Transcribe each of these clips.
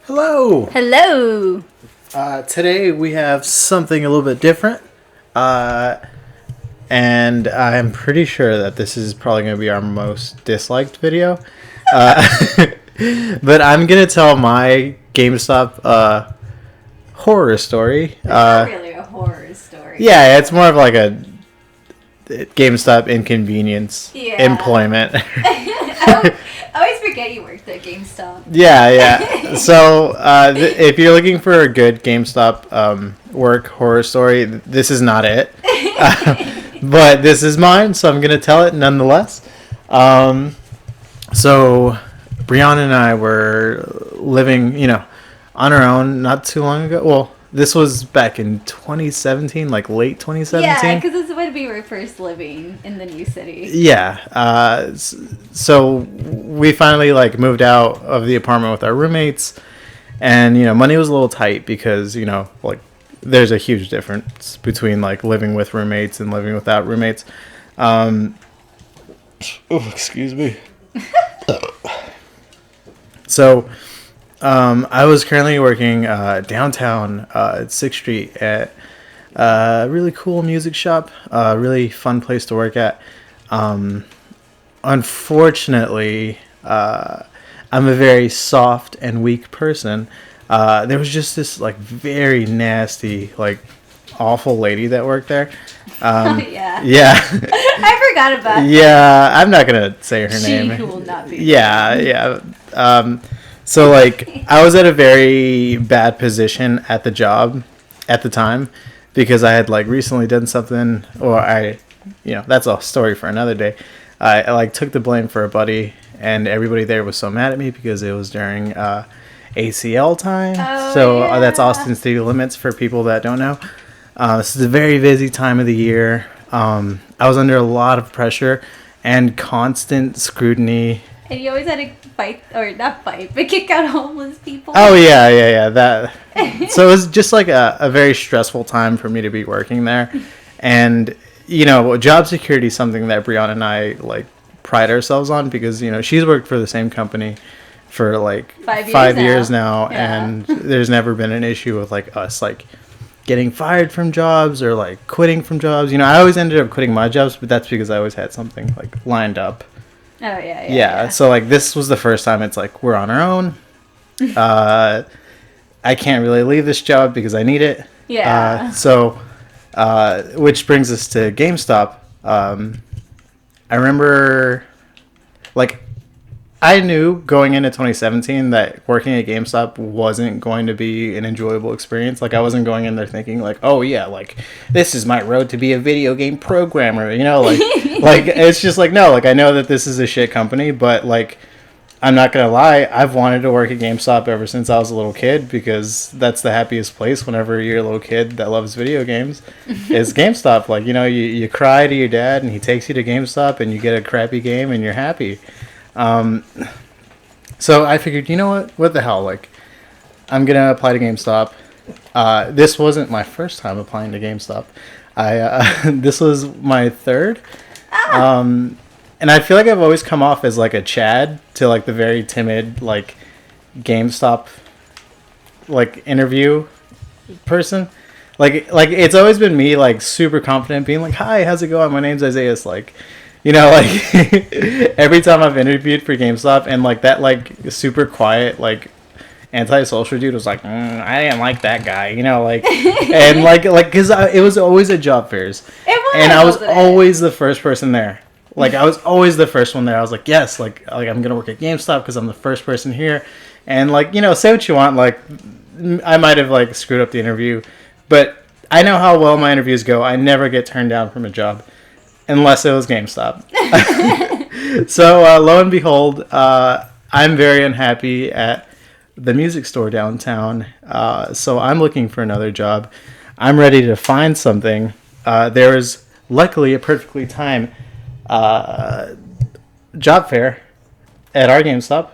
Hello! Hello! Today we have something a little bit different. And I'm pretty sure that this is probably going to be our most disliked video. But I'm going to tell my GameStop horror story. It's not really a horror story. Yeah, it's more of like a GameStop inconvenience employment. I always forget you worked at GameStop. Yeah. So if you're looking for a good GameStop work horror story, this is not it. But this is mine, so I'm going to tell it nonetheless. So Brianna and I were living, on our own not too long ago. Well, this was back in 2017, like late 2017. Yeah, because this would be our first living in the new city. Yeah. So we finally moved out of the apartment with our roommates, and money was a little tight because there's a huge difference between living with roommates and living without roommates. Excuse me. So I was currently working downtown at 6th Street at a really cool music shop, a really fun place to work at. Unfortunately, I'm a very soft and weak person. There was just this very nasty, awful lady that worked there. Oh, yeah. Yeah. I forgot about that. Yeah, I'm not going to say her name. She will not be. Yeah. So, I was at a very bad position at the job at the time because I had, recently done something, or that's a story for another day. I took the blame for a buddy, and everybody there was so mad at me because it was during ACL time. Oh, so yeah. That's Austin City Limits for people that don't know. This is a very busy time of the year. I was under a lot of pressure and constant scrutiny. And you always had to fight, or not fight, but kick out homeless people. Oh, yeah. That. So it was just a very stressful time for me to be working there. And, job security is something that Brianna and I, pride ourselves on because, she's worked for the same company for, 5 years now. Yeah. And there's never been an issue with, us, getting fired from jobs or, quitting from jobs. I always ended up quitting my jobs, but that's because I always had something, lined up. Oh, yeah. So, this was the first time it's we're on our own. I can't really leave this job because I need it. Yeah. Which brings us to GameStop. I remember, I knew going into 2017 that working at GameStop wasn't going to be an enjoyable experience. I wasn't going in there thinking oh yeah, this is my road to be a video game programmer. It's just no. I know that this is a shit company, but I'm not gonna lie. I've wanted to work at GameStop ever since I was a little kid because that's the happiest place whenever you're a little kid that loves video games. Is GameStop. You cry to your dad and he takes you to GameStop and you get a crappy game and you're happy. So I figured, what the hell, I'm gonna apply to GameStop. This wasn't my first time applying to GameStop. This was my third. And I feel I've always come off as a Chad to the very timid GameStop interview person. It's always been me super confident being hi, how's it going? My name's Isaiah. Every time I've interviewed for GameStop and that super quiet antisocial dude was I didn't like that guy, and because it was always at job fairs. It was, and I was always the first person there. I was always the first one there. I was yes, I'm gonna work at GameStop because I'm the first person here, and say what you want. I might have screwed up the interview, but I know how well my interviews go. I never get turned down from a job. Unless it was GameStop. So, lo and behold, I'm very unhappy at the music store downtown. So I'm looking for another job. I'm ready to find something. There was luckily a perfectly timed job fair at our GameStop.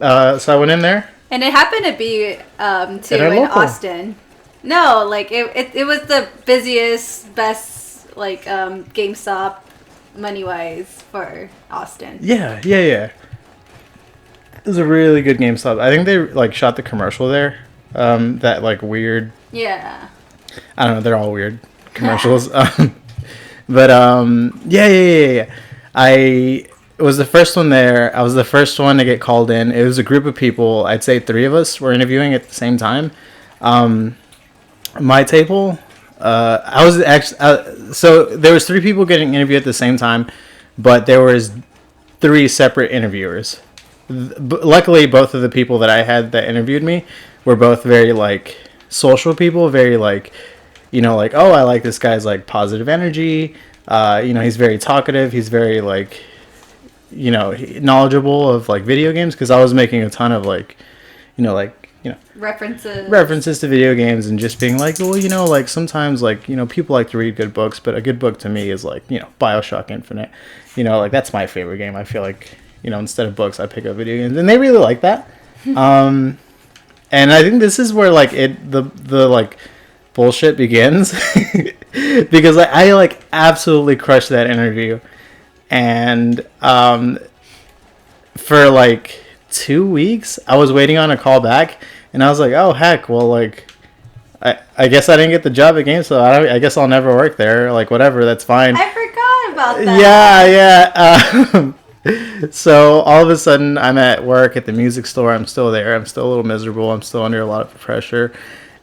So I went in there. And it happened to be, too, in local. Austin. No, it was the busiest, best GameStop money wise for Austin. Yeah. It was a really good GameStop. I think they like shot the commercial there. That like weird. Yeah. I don't know. They're all weird commercials. But yeah. I was the first one there. I was the first one to get called in. It was a group of people. I'd say 3 of us were interviewing at the same time. My table. I was actually so there was 3 people getting interviewed at the same time, but there was 3 separate interviewers. Luckily, both of the people that I had that interviewed me were both very like social people, very like, like, oh, I like this guy's like positive energy. He's very talkative. He's very like, knowledgeable of like video games, because I was making a ton of like, references to video games, and just being like, well, like sometimes like, people like to read good books, but a good book to me is like, BioShock Infinite. Like that's my favorite game. I feel like, instead of books, I pick up video games, and they really like that. And I think this is where like the like bullshit begins, because I like absolutely crushed that interview, and for like 2 weeks I was waiting on a call back, and I was like, oh heck, well, like I guess I didn't get the job at GameStop. I guess I'll never work there. Like whatever, that's fine. I forgot about that. Yeah. So all of a sudden I'm at work at the music store. I'm still there. I'm still a little miserable. I'm still under a lot of pressure.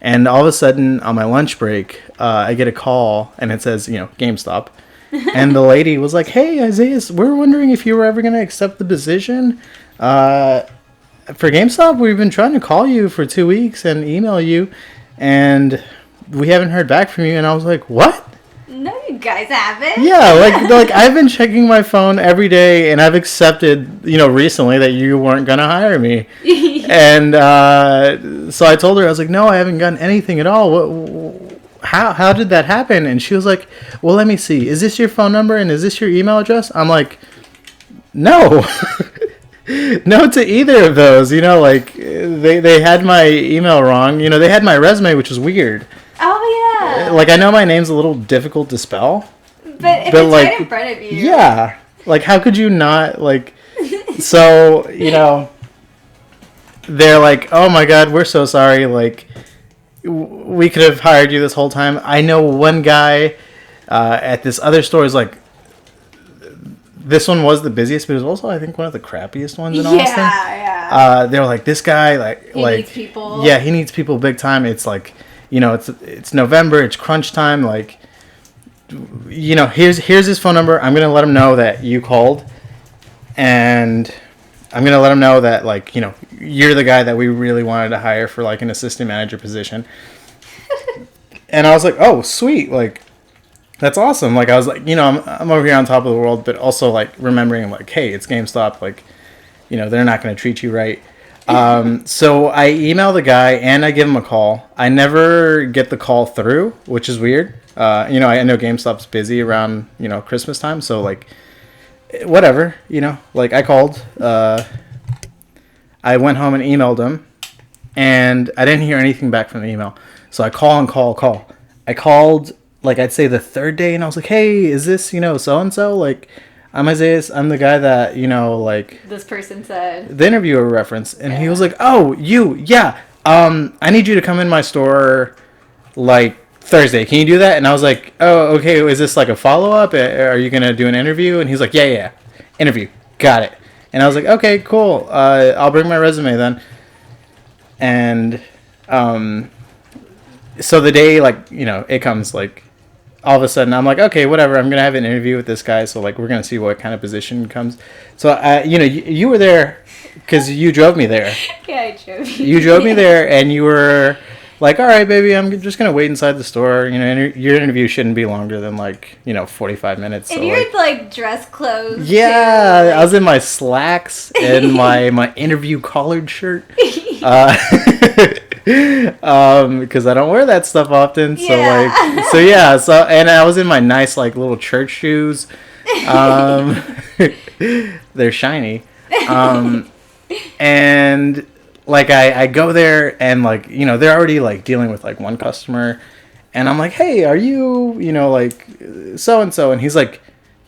And all of a sudden on my lunch break, I get a call, and it says, GameStop. And the lady was like, hey, Isaiah, we're wondering if you were ever going to accept the position for GameStop. We've been trying to call you for 2 weeks and email you, and we haven't heard back from you. And I was like, what? No, you guys haven't. Yeah, like I've been checking my phone every day, and I've accepted, recently that you weren't gonna hire me. And so I told her, I was like, no, I haven't gotten anything at all. How did that happen? And she was like, well, let me see. Is this your phone number, and is this your email address? I'm like, no. No to either of those. Like they had my email wrong. They had my resume, which was weird. Oh yeah. Like I know my name's a little difficult to spell. But if it's like, right in front of you. Yeah. Like how could you not like? So they're like, oh my god, we're so sorry. Like we could have hired you this whole time. I know one guy at this other store is like. This one was the busiest, but it was also, I think, one of the crappiest ones in Austin. Yeah. They were like, this guy, he needs people. Yeah, he needs people big time. It's like, it's November, it's crunch time. Like, here's his phone number. I'm gonna let him know that you called, and I'm gonna let him know that like, you're the guy that we really wanted to hire for like an assistant manager position. And I was like, oh, sweet, like. That's awesome. Like I was like, I'm over here on top of the world, but also like remembering like, hey, it's GameStop. Like, they're not going to treat you right. So I email the guy and I give him a call. I never get the call through, which is weird. I know GameStop's busy around, Christmas time. So like, whatever, like I called, I went home and emailed him, and I didn't hear anything back from the email. So I call. I called, like, I'd say the 3rd day, and I was like, hey, is this, so-and-so? Like, I'm Isaiah. I'm the guy that, like... This person said... The interviewer reference. And he was like, oh, you, yeah. I need you to come in my store, like, Thursday. Can you do that? And I was like, oh, okay. Is this, like, a follow-up? Are you going to do an interview? And he's like, yeah. Interview. Got it. And I was like, okay, cool. I'll bring my resume then. And, so the day, like, it comes, like... All of a sudden, I'm like, okay, whatever. I'm gonna have an interview with this guy, so like, we're gonna see what kind of position comes. So, you were there because you drove me there. Yeah, I drove you. You drove me there, and you were like, all right, baby, I'm just gonna wait inside the store. Your interview shouldn't be longer than like 45 minutes. And so, you're like dress clothes. Yeah, too, like... I was in my slacks and my interview collared shirt. Because I don't wear that stuff often, so and I was in my nice like little church shoes. They're shiny, and like I go there, and like they're already like dealing with like one customer, and I'm like, hey, are you like so and so? And he's like,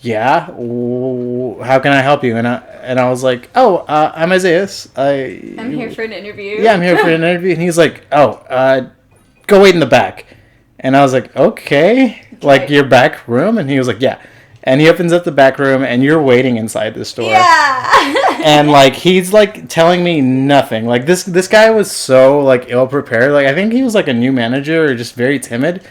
yeah, how can I help you? And I was like, oh, I'm Isaias. I'm here for an interview. Yeah, I'm here for an interview. And he's like, oh, go wait in the back. And I was like, okay, like your back room? And he was like, yeah. And he opens up the back room, and you're waiting inside the store. Yeah. And like he's like telling me nothing. Like this guy was so like ill prepared. Like I think he was like a new manager or just very timid.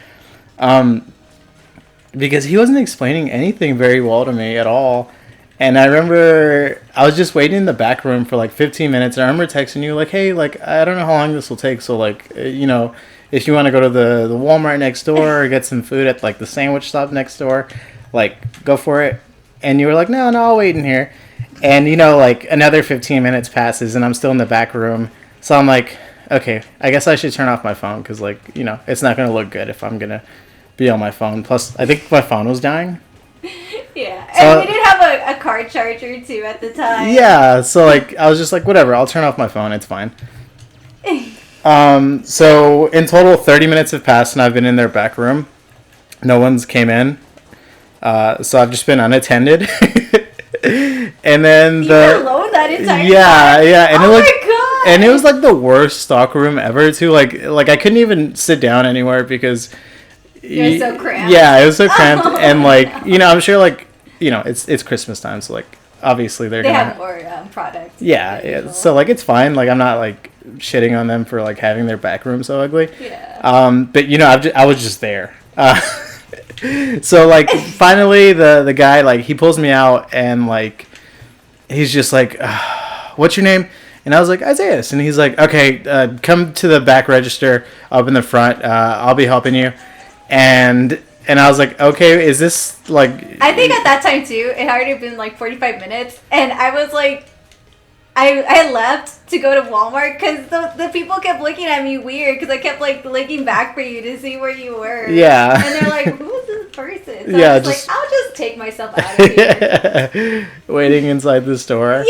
Because he wasn't explaining anything very well to me at all. And I remember I was just waiting in the back room for like 15 minutes. And I remember texting you like, hey, like I don't know how long this will take. So like, if you want to go to the Walmart next door or get some food at like the sandwich shop next door, like go for it. And you were like, no, I'll wait in here. And like another 15 minutes passes and I'm still in the back room. So I'm like, okay, I guess I should turn off my phone because like, it's not going to look good if I'm going to be on my phone. Plus, I think my phone was dying. Yeah, and we did have a car charger too at the time. Yeah, so like I was just like, whatever, I'll turn off my phone. It's fine. So in total, 30 minutes have passed, and I've been in their back room. No one's came in, so I've just been unattended. And then you were alone that entire time. Yeah, and my god! And it was like the worst stock room ever too. Like I couldn't even sit down anywhere because. You're so cramped. Yeah, it was so cramped, and like I'm sure like it's Christmas time, so like obviously they gonna have more products. Yeah. So like it's fine. Like I'm not like shitting on them for like having their back room so ugly. Yeah. But I was just there. So like finally the guy like he pulls me out and like he's just like, what's your name? And I was like, Isaias. And he's like, okay, come to the back register up in the front. I'll be helping you. And I was like, okay, is this like... I think at that time, too, it had already been like 45 minutes. And I was like... I left to go to Walmart because the people kept looking at me weird because I kept like looking back for you to see where you were. Yeah. And they're like, who's this person? So yeah, I was like, I'll just take myself out of here. Waiting inside the store.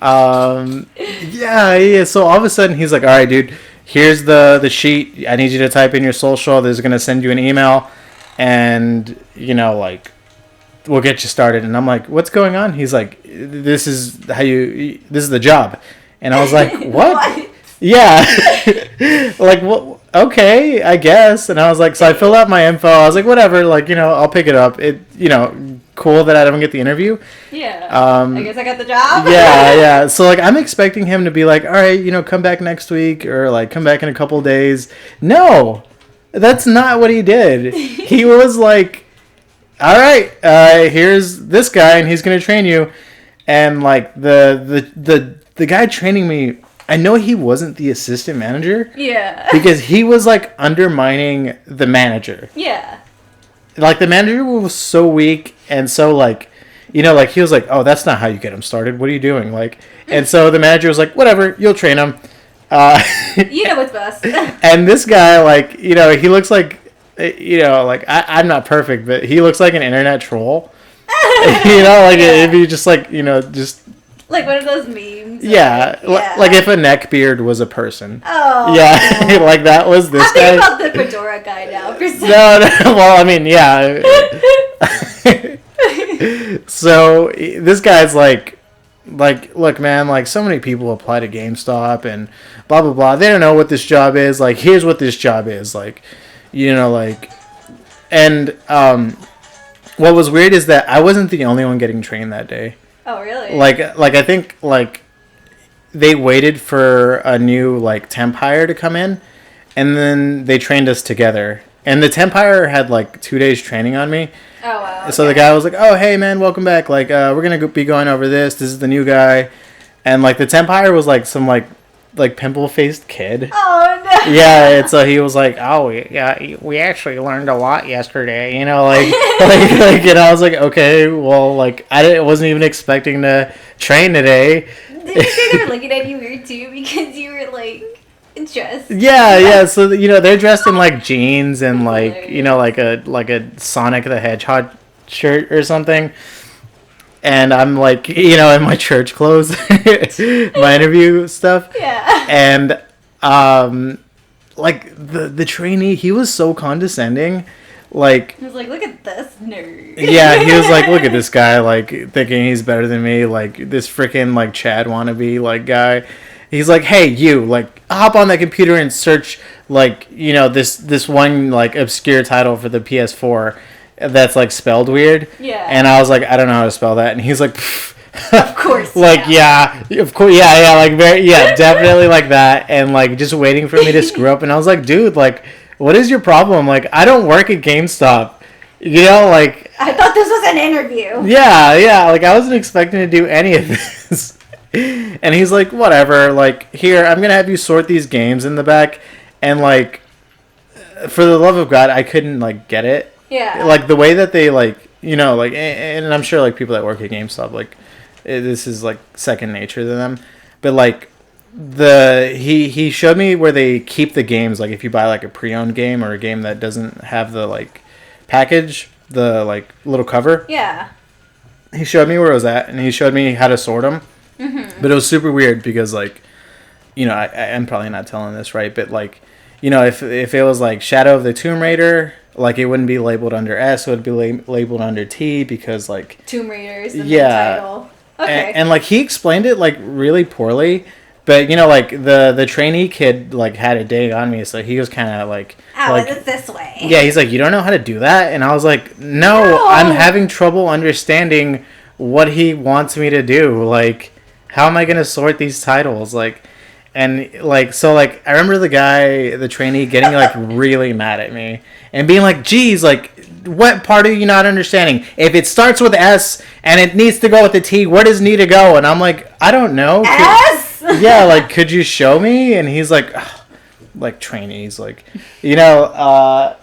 Yeah. So all of a sudden he's like, all right, dude, here's the sheet. I need you to type in your social. This is going to send you an email. And, like, we'll get you started. And I'm like, what's going on? He's like, this is the job. And I was like, what? What? Yeah. Like, what? Okay, I guess. And I was like, so I filled out my info. I was like, whatever, like, I'll pick it up. Cool that I don't get the interview. Yeah. I guess I got the job. Yeah. So, like, I'm expecting him to be like, all right, come back next week or, like, come back in a couple days. No, that's not what he did. He was like, all right, here's this guy, and he's going to train you. And, like, the guy training me, I know he wasn't the assistant manager. Yeah. Because he was, like, undermining the manager. Yeah. Like, the manager was so weak and so, like, like, he was like, oh, that's not how you get him started. What are you doing? Like, and so the manager was like, whatever, you'll train him. You know what's best. And this guy, like, he looks like, like, I'm not perfect, but he looks like an internet troll. Like, if you just, like, just... Like one of those memes. Yeah, like if a neck beard was a person. Oh. Yeah, like that was this guy. I'm thinking about the fedora guy now. For some No, well, I mean, yeah. So, this guy's like, look, man, like, so many people apply to GameStop and blah, blah, blah. They don't know what this job is. Like, here's what this job is. Like, like... And, what was weird is that I wasn't the only one getting trained that day. Oh, really? Like I think, like, they waited for a new, like, temp hire to come in, and then they trained us together. And the temp hire had, like, 2 days training on me. Oh, wow. Okay. So the guy was like, oh, hey, man, welcome back. Like, we're going to be going over this. This is the new guy. And, like, the temp hire was, like, some, like pimple-faced kid. Oh, no. Yeah, and so he was like, oh, yeah, we actually learned a lot yesterday, like, and I was like, okay, well, like, wasn't even expecting to train today. Did you think they were looking at you weird, too, because you were, like, dressed? Yeah, so, they're dressed in, like, jeans and, like, like a Sonic the Hedgehog shirt or something. And I'm like, in my church clothes, my interview stuff. Yeah. And, like, the trainee, he was so condescending. Like, He was like, look at this nerd. yeah, he was like, look at this guy, like, thinking he's better than me, like, this freaking, like, Chad wannabe, like, guy. He's like, hey, you, like, hop on that computer and search, like, you know, this one, like, obscure title for the PS4 that's, like, spelled weird. Yeah. And I was like, I don't know how to spell that. And he's like, of course. like, yeah, of course, yeah, like, very, yeah, definitely like that. And, like, just waiting for me to screw up. And I was like, dude, like, what is your problem? Like, I don't work at GameStop. You know, like... I thought this was an interview. Yeah, like, I wasn't expecting to do any of this. And he's like, whatever, like, here, I'm gonna have you sort these games in the back. And, like, for the love of God, I couldn't, like, get it. Yeah. Like, the way that they, like, you know, like, and I'm sure, like, people that work at GameStop, like, this is, like, second nature to them. But, like, he showed me where they keep the games, like if you buy like a pre-owned game or a game that doesn't have the like package, the like little cover. Yeah. He showed me where it was at, and he showed me how to sort them. Mm-hmm. But it was super weird because like, you know, I'm probably not telling this right, but like, you know, if it was like Shadow of the Tomb Raider, like it wouldn't be labeled under S, it would be labeled under T because like Tomb Raider is the title. Okay. And like he explained it like really poorly. But, you know, like, the trainee kid, like, had a dig on me, so he was kind of, like... How like, is it this way? Yeah, he's like, you don't know how to do that? And I was like, no, I'm having trouble understanding what he wants me to do. Like, how am I going to sort these titles? Like, and, like, so, like, I remember the trainee, getting, like, really mad at me. And being like, geez, like, what part are you not understanding? If it starts with S and it needs to go with the T, where does need to go? And I'm like, I don't know. S? Yeah, like, could you show me? And he's like, ugh, like, trainees, like, you know,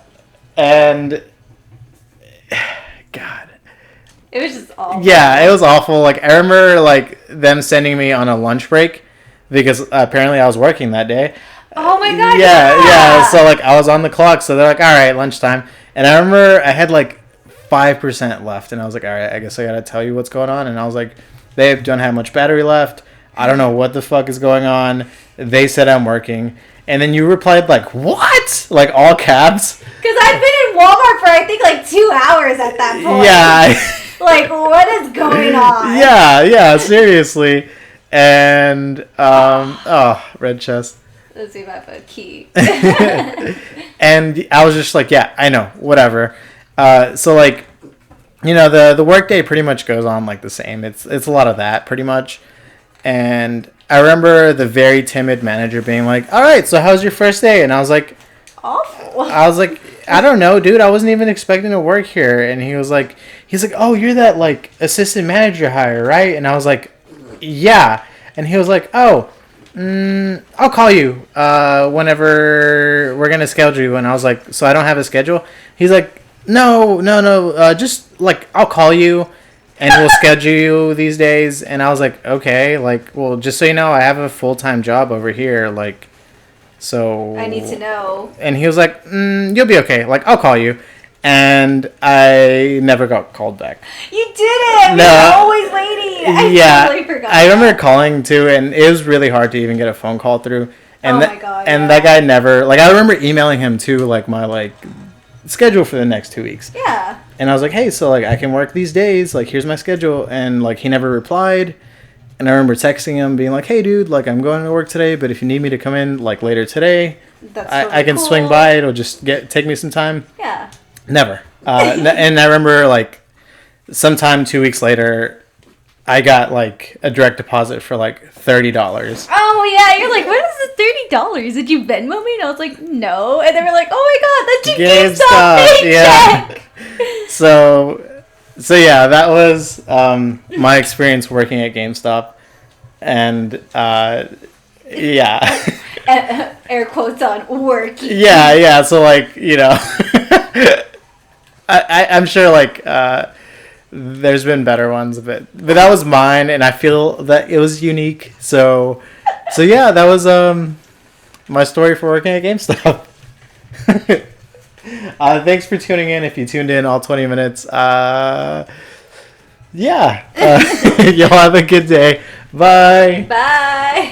and, God. It was just awful. Yeah, it was awful. Like, I remember, like, them sending me on a lunch break because apparently I was working that day. Oh, my God, yeah. So, like, I was on the clock, so they're like, all right, lunchtime. And I remember I had, like, 5% left, and I was like, all right, I guess I gotta tell you what's going on. And I was like, they don't have much battery left. I don't know what the fuck is going on. They said I'm working. And then you replied like, what? Like all caps? Because I've been in Walmart for I think like 2 hours at that point. Yeah. Like what is going on? Yeah, seriously. And, red chest. Let's see if I have a key. And I was just like, yeah, I know, whatever. So like, you know, the workday pretty much goes on like the same. It's a lot of that pretty much. And I remember the very timid manager being like, all right, so how's your first day? And I was like, awful. I was like, I don't know, dude. I wasn't even expecting to work here. And he's like, oh, you're that like assistant manager hire, right? And I was like, yeah. And he was like, oh, I'll call you whenever we're going to schedule you. And I was like, so I don't have a schedule? He's like, no, just like I'll call you. And we'll schedule you these days. And I was like, okay, like, well, just so you know, I have a full-time job over here, like, so... I need to know. And he was like, you'll be okay. Like, I'll call you. And I never got called back. You didn't! No. We were always waiting! I totally forgot. I remember calling, too, and it was really hard to even get a phone call through. And my God, and that guy never... Like, I remember emailing him, too, like, my, like, schedule for the next 2 weeks. Yeah. And I was like, hey, so, like, I can work these days. Like, here's my schedule. And, like, he never replied. And I remember texting him, being like, hey, dude, like, I'm going to work today, but if you need me to come in, like, later today, I can swing by. It'll just take me some time. Yeah. Never. And I remember, like, sometime 2 weeks later, I got, like, a direct deposit for, like, $30. Oh, yeah. You're like, what is this $30? Did you Venmo me? And I was like, no. And they were like, oh, my God, that's your GameStop paycheck. Yeah. So yeah, that was my experience working at GameStop. And, yeah. Air quotes on working. Yeah. So, like, you know, I'm sure, like, there's been better ones, but that was mine, and I feel that it was unique. So yeah, that was my story for working at GameStop. Thanks for tuning in. If you tuned in all 20 minutes, yeah, you'll have a good day. Bye. Bye.